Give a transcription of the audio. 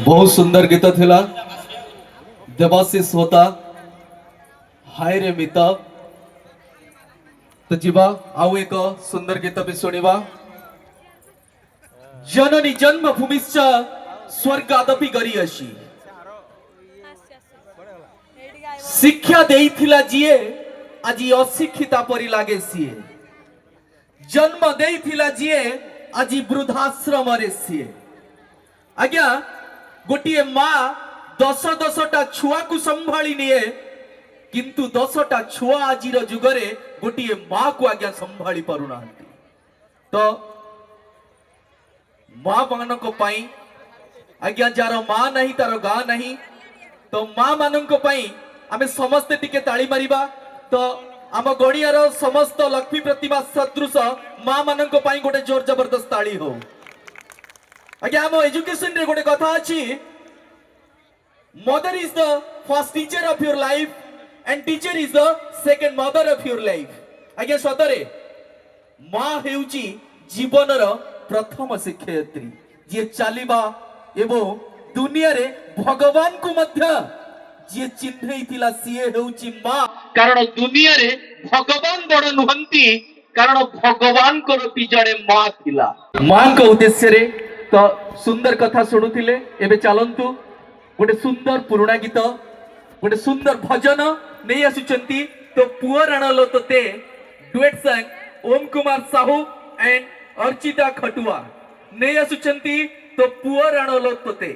बहुत सुंदर गीत थिला देवाशीष होता हाय रे मित। तो जीवा आउ एक सुंदर गीत भी सुनिबा। जननी जन्मभूमिश्च स्वर्गादपि गरियसी शिक्षा देइथिला जिए आजी अशिक्षिता परि लागे सीए जन्म देइथिला जिए आजी वृद्धाश्रम रे सीए। आज्ञा गोटे माँ 10-10टा छुआ को संभाली निए किंतु 10टा छुआ आज जुगरे गोटे माँ को आज्ञा संभाली पारु ना। तो माँ मान आज्ञा जार माँ नहीं तार गाँ नहीं। तो माँ मान आम समस्ते टिके ताली मारिबा। तो आम गड़ियार समस्त लक्ष्मी प्रतिमा सदृश माँ मान गोटे जोर जबरदस्त ताली हो। आज्ञा आम एजुकेशन रे गोटे कथा अछि mother is the first teacher of your life and teacher is the second mother of your life. आज्ञा सतरे माँ हेउची जीवनर प्रथम शिक्षयित्री जी चलिबा एवं दुनिया रे भगवान को मध्य जी चिन्हैथिला सीए हेउची माँ। कारण दुनिया रे भगवान बड़ नुहंती कारण भगवान को जड़े माँ थिला। माँ को उद्देश्य रे तो सुंदर कथा शुणुथिले। एबे चलंतु गोटे सुंदर पुराणा गीत गोटे सुंदर भजन नहीं आसुचंती। तो पुअ रणलो तोते duet song Om Kumar Sahu and Archita Khatua नहीं आसुचंती। तो पुअ रणलो तोते